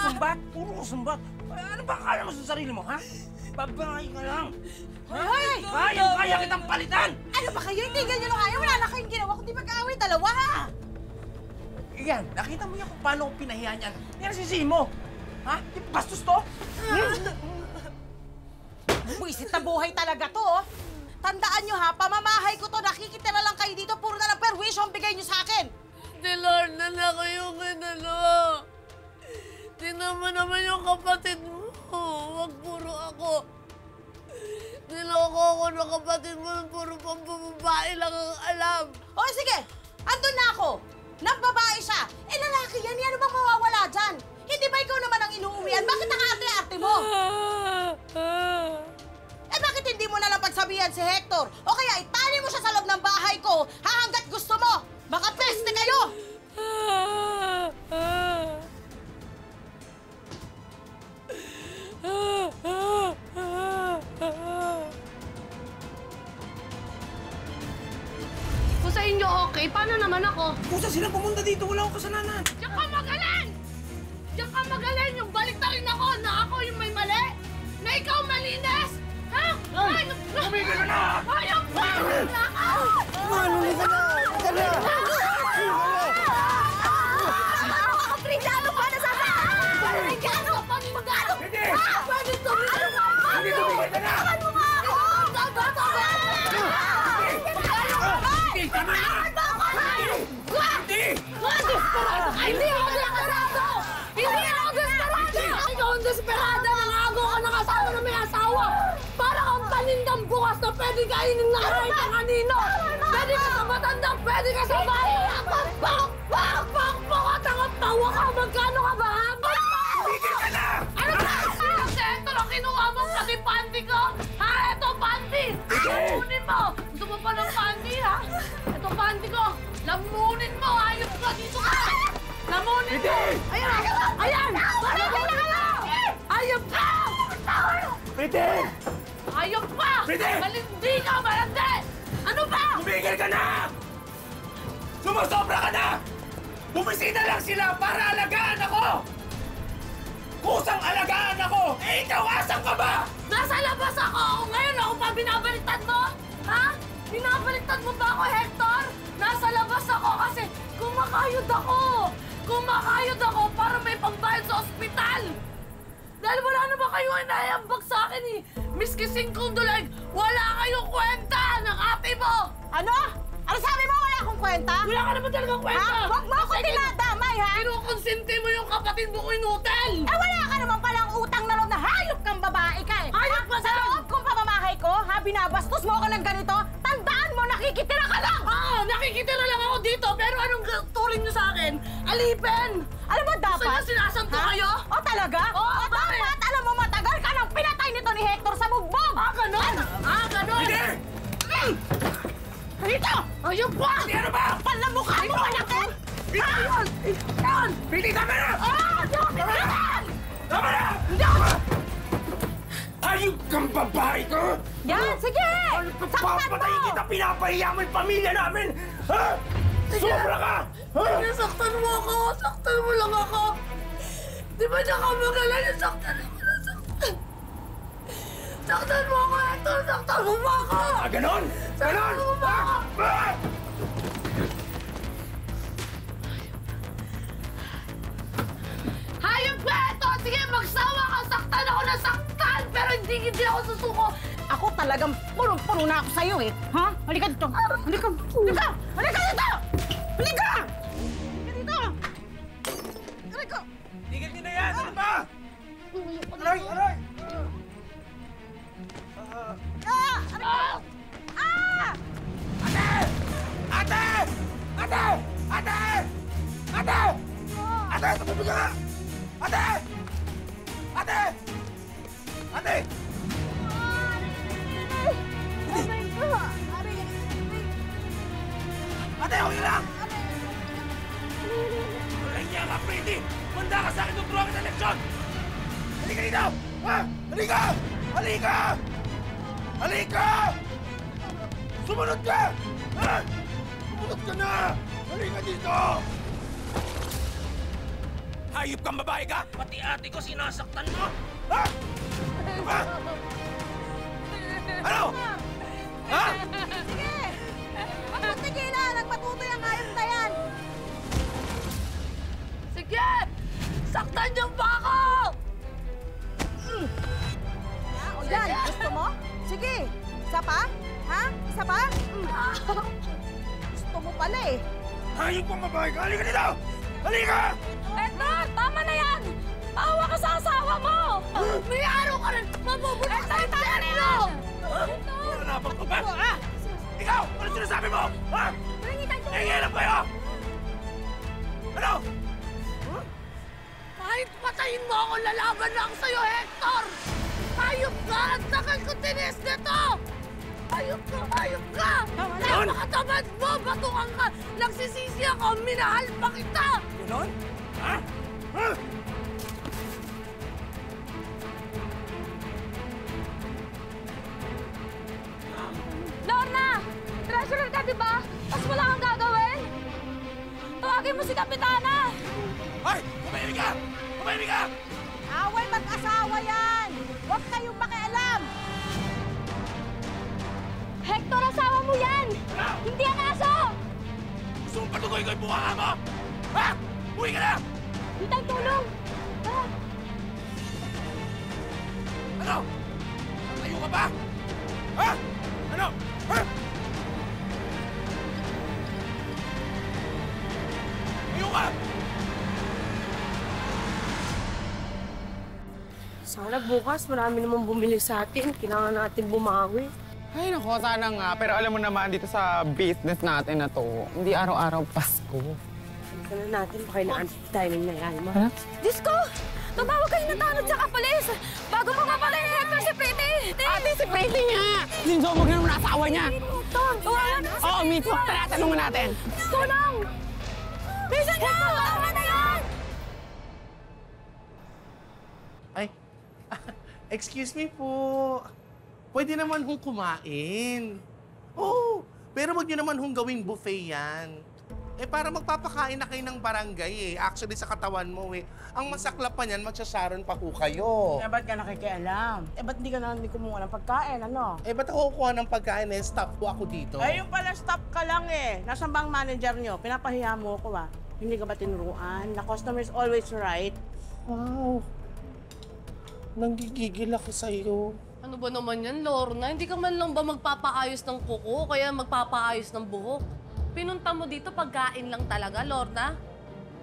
sumbat? Puro ka sumbat. Ano ba akala mo sa sarili mo, ha? Babae ka lang. Hoy! Kaya kitang palitan! Ano ba kayo? Tingnan nyo lang kayo. Wala na kayong ginawa kundi mag-aaway dalawa, ha? Yan, nakita mo yan kung paano ko pinahiyaan yan. Yan ang sisihin mo. Ha? Yung bastos to? Buisit na buhay talaga to, oh. Tandaan nyo, ha? Pamamahay ko to. Nakikitira lang kayo dito. Puro na ng perwisyo ang bigay nyo sa akin. Di Lord na lang kayo ginalo. Tinama naman yung kapatid mo. Huwag puro ako. Niloko ako ng kapatid mo. Puro pambabae lang ang alam. O, sige. Andun na ako. Nagbabae siya. Eh, lalaki yan. Yan bang mawawala dyan? Hindi ba ikaw naman ang inuuwian? Bakit naka-arte-arte mo? Eh, bakit hindi mo nalang pagsabihan si Hector? O kaya itali mo siya sa loob ng bahay ko hanggat gusto mo. Baka peste kayo! Kung sa inyo okay, paano naman ako? Kung saan sila pumunta dito, wala akong kasalanan. Diyan ka magaling! Diyan ka magaling! Yung balik na rin ako na ako yung may mali! Na ikaw malinis! Ha? Ay! Tumigil ka na! Ayaw pa! Nakaw! Manuli ka na! Ka na! Kaprinsyano ka na sa akin! Kaprinsyano! Pagmagano! Hindi! Bakit tumigil ka? Hindi, tumigil ka na! Ano mo ako? Hindi, tama na! Hindi! Hindi ako desperado! Hindi ako desperado! Ikaw ang desperada! Nangago ka ng asawa na may asawa! Para kang panindang bukas na pwede kainin ng kahit na kanino! Pwede ka sa matandang, pwede ka sa bahay! Pak! Tawa ka! Magkano ka ba? Tumigil ka na! Ano ba? Si Hector ang kinuha mo pati panty ko? Ha? Ito panty! Lamunin mo! Gusto mo pa ng panty, ha? Ito panty ko! Lamunin mo! Ayos ka! Dito ka! Lamunin mo! Ayan! Ayan! Ayop ka! Pwede! Ayop ka! Pwede! Malindi ka! Malandi! Ano ba? Tumigil ka na! Sumusobra ka na! Bumisita lang sila para alagaan ako! Kusang alagaan ako! Eh, ikaw, asan ka ba? Nasa labas ako! Ngayon ako pa binabaliktad mo? Ha? Binabaliktad mo ba ako, Hector? Nasa labas ako kasi kumakayod ako! Kumakayod ako para may pambayad sa ospital! Dahil wala na ba kayo inayambag sa akin eh? Miski 5 dolar, wala kayong kwenta ng ate mo! Ano? Ano sabi mo? Wala akong kwenta? Wala ka naman talagang kwenta! Ha? Huwag mo ako tinadamay, ha? Kinukonsente mo yung kapatid mo ko inutel! Eh, wala ka naman palang utang na loob na hayop kang babae ka eh! Hayop Ha? ba Sa loob kong pamamahay ko, ha? Binabastos mo ako ng ganito? Tandaan mo, nakikitira ka lang! Oo, nakikitira lang ako dito, pero anong turing niyo sa akin? Alipin! Alam mo, dapat... Gusto niyo sinasanto kayo? O, talaga? Oo, O, bakit? dapat, alam mo, matagal ka nang pinatay nito ni Hector sa bugbog! Ah, ganon! Ah, ganon! Hindi! Dito! Ayun pa! Hindi, ano ba? Palamukha mo, malaki! Ayun! Ayun! Hindi, tama na! Ah! Di ako pinatay! Tama na! Hindi ako... Ayun kang babae ko! Yan, sige! Saktan Papatayin mo! kita! Pinapahiya mo yung pamilya namin! Ha? Sobra ka! Ha? Nasaktan mo ako! Saktan mo lang ako! Di ba niya ka magaling? Saktan ako! Nasaktan! Saktan mo ako, Hector! Saktan mo ba ako? Ah, ganon? Ganon? Saktan mo ba ako? Ah! Hayop ka ito! Sige, magsawa ka! Saktan ako na saktan! Pero hindi ako susuko! Ako talagang punong-puno na ako sa'yo eh. Ha? Halika dito. Halika. Halika. Halika dito! Halika! Halika dito! Halika! Tigil din na yan! Ano ba? Aray! Aray! Ah! Halika! Ah! Ate! Ate! Ate! Ate! Ate! Ate! Tumibig ka! Ate! Ate! Ate! Ate, okay lang! Wala niya ka, Freddy! Manda ka sa akin ng truwang ng leksyon! Halika dito! Ha? Halika! Halika! Halika! Sumunod ka! Ha? Sumunod ka na! Halika dito! Hayop kang babae ka! Pati ate ko sinasaktan mo! Ha? Ano ba? Ano? Ha? Sige! Huwag mo tigilan! Nagpatutoy ang hayop na yan! Sige! Saktan niyo pa ako! O yan, gusto mo? Sige! Isa pa? Ha? Isa pa? Gusto mo pala eh. Hayop kang babae ka! Halika dito! Halika! Hector! Tama na yan! Awa ka sa asawa mo! May araw ka rin! Mabubulok sa impyerno! Wala bang ka ba? Ikaw! Ano sinasabi mo? Ha? Nangihinap kayo! Ano? Kahit patayin mo ako, lalaban lang sa'yo, Hector! Hayop ka! Ang tagal ko tinis nito! Hayop ka! Hayop ka! Napakatamad mo! Batukan ka! Nagsisisi ako! Minahal pa kita! Ganon? Ha? Ha? Lorna! Treasurer ka, di ba? Tapos wala kang gagawin? Tawagin mo si Kapitana! Ay! Kumahimik ka! Kumahimik ka! Away mag-asawa yan! Huwag kayong makialam! Hector, asawa mo yan! Ano? Hindi ang aso! Gusto mong patuloy ko yung bunganga mo? Ha? Uwi ka na! Hintay tulong! Ah, Ano? Tayo ka ba? Ha? Ano? Ha? Tayo ka! Sana bukas marami namang bumili sa atin. Kailangan natin bumawi. Ay, naku, sana nga. Pero alam mo naman, dito sa business natin na to, hindi araw-araw Pasko. Halika na natin, baka inaantay tayo ng nangyari mo. Diyos ko! Tumawag kayo ng tanod sa kapalis! Bago pa mapalay ni Hector si Pretty! Ate, si Pretty nga! Sinzomog na naman ang asawa niya! Tawagan na! Oo, mismo. Tara, tanungin natin. Tulong! Bisa niya! Tama na yan! Ay, excuse me po. Pwede naman hong kumain. Oo, pero wag niyo naman hong gawing buffet yan. Eh, para magpapakain na kayo ng barangay eh. Actually, sa katawan mo eh. Ang masaklap pa niyan, magsasaron pa ho kayo. Eh, ba't ka nakikialam? Eh, ba't di ka na kumuha ng pagkain, ano? Eh, ba't ako kukuha ng pagkain eh? Staff po ako dito. Eh, yung pala stop ka lang eh. Nasaan ba ang manager nyo? Pinapahiya mo ko ah. Hindi ka ba tinuruan? Na customer is always right? Wow. Nanggigigil ako sa'yo. Ano ba naman yan, Lorna? Hindi ka man lang ba magpapaayos ng kuko, kaya magpapaayos ng buhok? Pinunta mo dito, pagkain lang talaga, Lorna?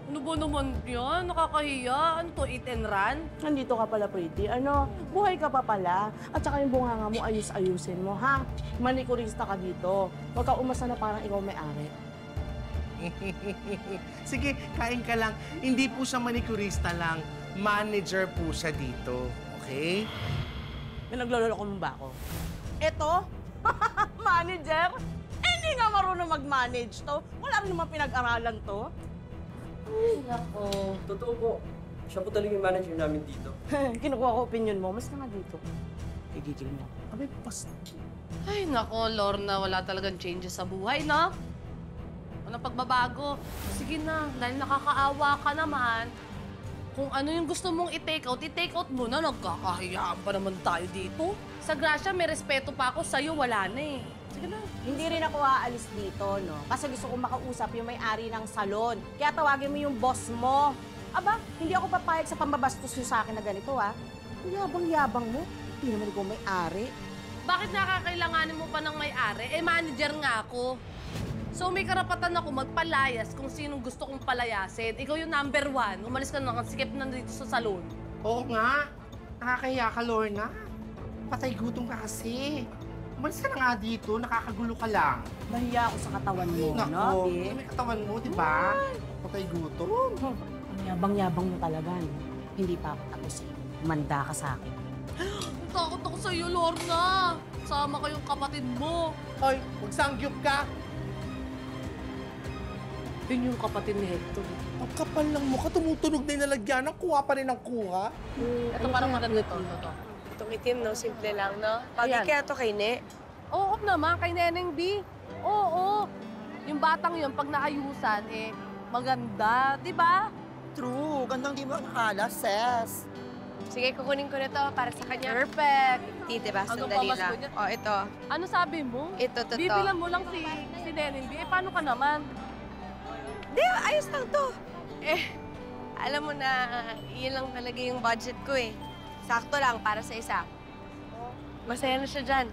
Ano ba naman yan? Nakakahiya. Ano to, eat and run? Nandito ka pala, Pretty. Ano, buhay ka pa pala. At saka yung bunganga mo, ayus-ayusin mo, ha? Manikurista ka dito. Huwag ka umasa na parang ikaw may-ari. Sige, kain ka lang. Hindi po siya manicurista lang. Manager po siya dito. Okay? Pinagloloko mo ba ako? Eto? Manager? Eh, hindi nga marunong mag-manage to. Wala rin naman pinag-aralan to. Totoo po. Siya po talaga yung manager namin dito. Kinukuha ko opinion mo. Mas na nga dito. Igigil mo. Abay, pas. Ay, nako, Lorna, wala talagang changes sa buhay, no? Walang pagbabago. Sige na, dahil nakakaawa ka naman. Kung ano yung gusto mong i-take out mo na. Nagkakahiyaan pa naman tayo dito. Sa Gracia, may respeto pa ako. Sa'yo, wala na eh. Sige na. Hindi rin ako aalis dito, no? Kasi gusto kong makausap yung may-ari ng salon. Kaya tawagin mo yung boss mo. Aba, hindi ako papayag sa pambabastos nyo sa akin na ganito, ha? Ang yabang-yabang mo. Hindi naman ikaw may-ari. Bakit nakakailanganin mo pa ng may-ari? Eh, manager nga ako. So, may karapatan ako magpalayas kung sinong gusto kong palayasin. Ikaw yung number 1. Umalis ka na, sikip na dito sa salon. Oo nga. Nakakahiya ka, Lorna. Patay gutom ka kasi. Umalis ka na nga dito. Nakakagulo ka lang. Nahiya ako sa katawan mo, no? Nako, Eh? may katawan mo, di ba? Patay gutom. Ang yabang-yabang mo talaga, no? Hindi pa ako tapos eh. Manda ka sa akin. Takot ako sa'yo, Lorna. Sama kayong kapatid mo. Hoy, magsangyup ka. Yun yung kapatid ni Hector. Ang kapal lang mukha, tumutunog na yung nalagyanan. Kuha pa rin ang kuha. Ito parang maganda to. Itong itim, no? Simple lang, no? Pagi Ayan. kaya to kay Ne. Oo naman, kay Neneng B. Oo. Yung batang yun, pag naayusan, eh, maganda. Di ba? True. Gandang di mo akala, sis. Sige, kukunin ko na to para sa kanya. Perfect. Tite ba, Anong sandali pamasko lang. niya? O, ito. Ano sabi mo? Ito, to. Bibilan mo lang si Nenenby. Eh, paano ka naman? Di, ayos lang to. Alam mo na, yun lang talaga yung budget ko eh. Sakto lang para sa isa. Masaya na siya dyan.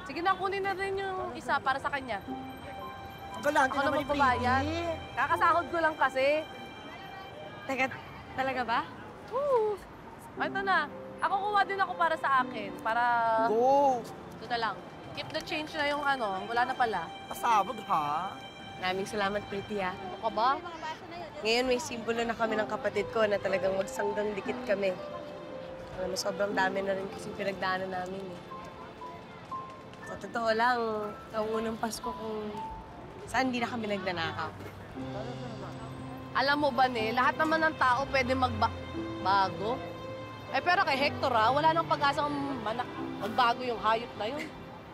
Sige na, kunin na rin yung isa para sa kanya. Ang galante Ako na naman ni magbabayad. Pretty. Kakasahod ko lang kasi. Teka, talaga ba? Oo. Ito na. Ako kuha din ako para sa akin. Para... Go! Ito na lang. Keep the change na yung ano. Wala na pala. Pasabog, ha? Maraming salamat, Pretty, ah. Ano ka ba? Ngayon may simbolo na kami ng kapatid ko na talagang magsanggang dikit kami. Alam mo, sobrang dami na rin kasi pinagdaanan namin eh. Sa totoo lang, ang unang Pasko kung saan di na kami nagnanakaw. Alam mo ba, lahat naman ng tao pwede magbago. Eh, pero kay Hector, wala nang pag-asang magbago yung hayop na yun.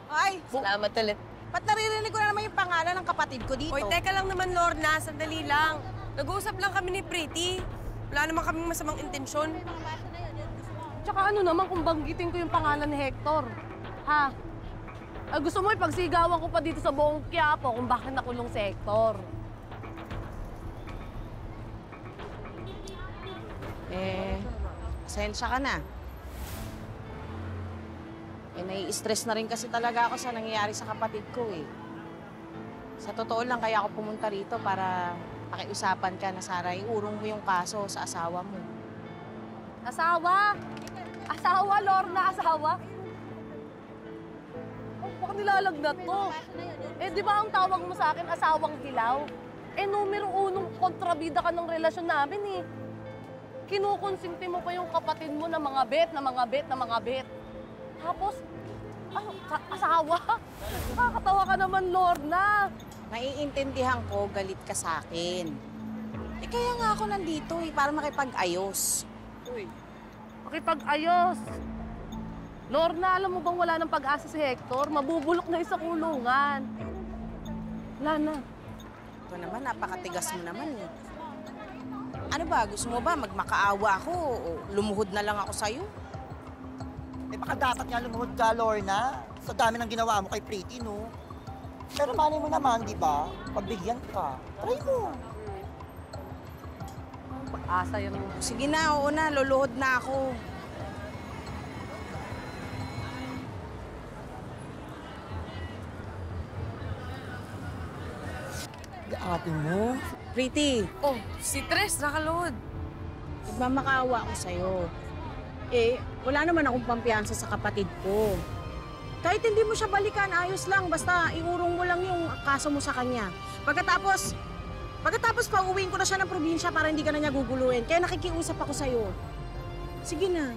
Ay, Salamat ulit. ba't naririnig ko na naman yung pangalan ng kapatid ko dito? Hoy, teka lang naman, Lorna. Sandali lang. Nag-uusap lang kami ni Pretty. Wala naman kaming masamang intensyon. Tsaka ano naman kung banggitin ko yung pangalan ni Hector? Ha? Ay, gusto mo ipagsigawan ko pa dito sa buong Quiapo kung bakit nakulong si Hector. Pasensya ka na. Nai-stress na rin kasi talaga ako sa nangyayari sa kapatid ko eh. Sa totoo lang, kaya ako pumunta rito para pakiusapan ka na Sara, iurong mo yung kaso sa asawa mo. Asawa? Asawa, Lorna, asawa? Oh, baka nilalagnat to. Eh, di ba ang tawag mo sa akin, asawang hilaw? Eh, numero unong kontrabida ka ng relasyon namin eh. Kinukonsinti mo pa yung kapatid mo na mga bet, na mga bet, na mga bet. Tapos, ano, asawa? Nakakatawa ka naman, Lorna. Naiintindihan ko, galit ka sa akin. Eh kaya nga ako nandito eh, para makipag-ayos. Uy, makipag-ayos. Lorna, alam mo bang wala nang pag-asa si Hector? Mabubulok na yung sa kulungan. Wala na. Ito naman, napakatigas mo naman eh. Ano ba, gusto mo ba magmakaawa ako o lumuhod na lang ako sa'yo? Eh, baka dapat nga lumuhod ka, Lorna. Sa dami ng ginawa mo kay Pretty, no? Pero malay mo naman, di ba? Pagbigyan ka. Try mo. Pag-asa yan. Sige na, oo na, luluhod na ako. Ate mo. Pretty, Oh, si Tres, nakaluhod. magmamakaawa ako sa'yo. Eh, wala naman akong pampiyansa sa kapatid ko. Kahit hindi mo siya balikan, ayos lang. Basta iurong mo lang yung kaso mo sa kanya. Pagkatapos pauwiin ko na siya ng probinsya para hindi ka na niya guguluhin. Kaya nakikiusap ako sa'yo. Sige na.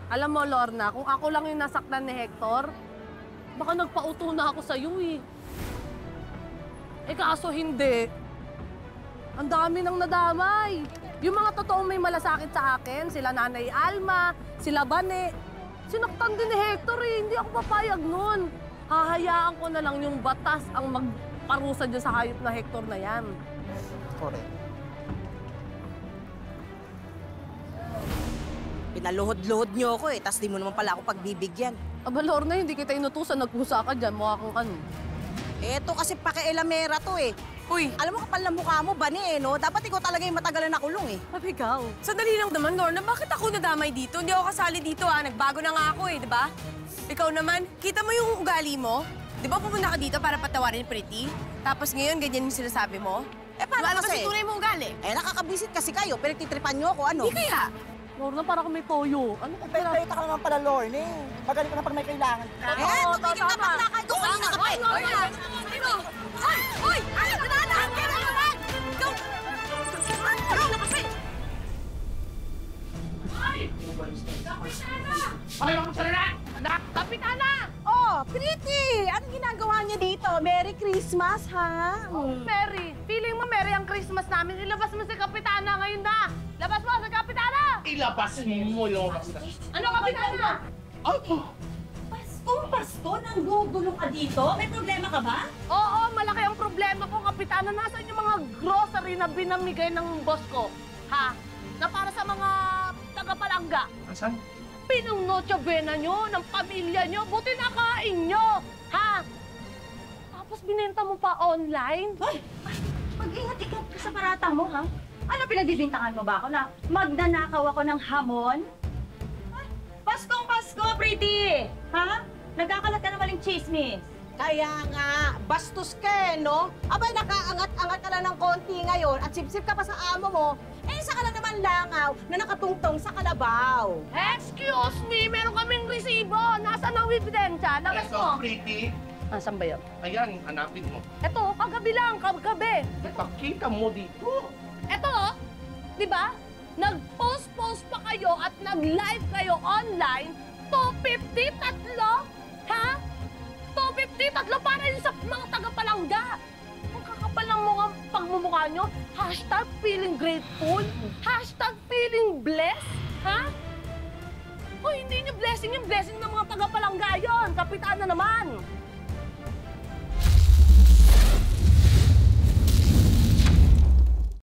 Alam mo, Lorna, kung ako lang yung nasaktan ni Hector, baka nagpauto na ako sa'yo eh. Eh kaso hindi. Ang dami nang nadamay. Yung mga totoong may malasakit sa akin, sila Nanay Alma, sila Bane. Sinaktan din ni Hector eh. Hindi ako papayag nun. Hahayaan ko na lang yung batas ang magparusa dyan sa hayop na Hector na yan. Correct. Pinaluhod-luhod niyo ako eh, tas di mo naman pala ako pagbibigyan. Aba, Lorna, hindi kita inutusan. Nagpusa ka dyan. Mukha kang ano. Eto kasi pakialamera to eh. Uy, Alam mo, kapal na mukha mo, Bani eh, no? Dapat ikaw talaga yung matagalan na kulong eh. Sabi ikaw. sandali lang naman, Lorna. Bakit ako nadamay dito? Hindi ako kasali dito, ah. Nagbago na nga ako, eh, di ba? Ikaw naman, kita mo yung ugali mo? Di ba pumunta ka dito para patawarin Pretty? Tapos ngayon, ganyan yung sinasabi mo? Eh, paano Wala kasi? kasi tunay mo ugali. Eh, nakakabisit kasi kayo, pinagtitripan niyo ako, ano? Hindi kaya. Lorna, para kang may toyo. Ano ka pera? Pwede ka naman pala, Lorna. Magaling ka na pag may kailangan ka. Eh, tumigil ka pa na kayo. Doon ka pa. Ay! Uy! Ay! Nananahan ka na naman! Ikaw! Ano na kasi? Kapitana! Oh, Pretty! Anong ginagawa niya dito? Merry Christmas, ha? Mary, feeling mo Mary ang Christmas namin. Ilabas mo si Kapitana ngayon na! Labas mo si Kapitana! Ilabas mo, lumabas na. Ano, Kapitana? Pasko, nanggugulo ka dito? May problema ka ba? Oo, malaki ang problema ko, Kapitana. Nasaan yung yung mga grocery na binamigay ng boss ko? Ha? Na para sa mga taga-palangga. Asan? Pinang-Noche Buena nyo, ng pamilya nyo, buti nakain nyo! Ha? Tapos binenta mo pa online? Hoy! Mag-ingat-ingat ka sa paratang mo, ha? Ano, pinagbibintangan mo ba ako na magnanakaw ako ng hamon? Ay, Paskong Pasko, pretty! Ha? Nagkakalat ka na maling chismis. Kaya nga, bastos ka no? Abay, nakaangat-angat ka lang ng konti ngayon at sip-sip ka pa sa amo mo, eh isa ka lang naman langaw na nakatungtong sa kalabaw. Excuse me, meron kaming resibo. Nasaan ang ebidensya? Labas mo. Pretty. Nasaan ba yun? Ayan, hanapin mo. Eto, kagabi lang, kagabi. Ipakita mo dito. Eto, di ba? Nag-post-post pa kayo at nag-live kayo online. 250, tatlo? Ha? 250, tatlo para yun sa mga taga-palangga. Ang kakapal ng mga pagmumukha nyo. Hashtag feeling grateful. Hashtag feeling blessed. Ha? O hindi nyo blessing yung blessing ng mga taga-palangga yun. Kapitan na naman.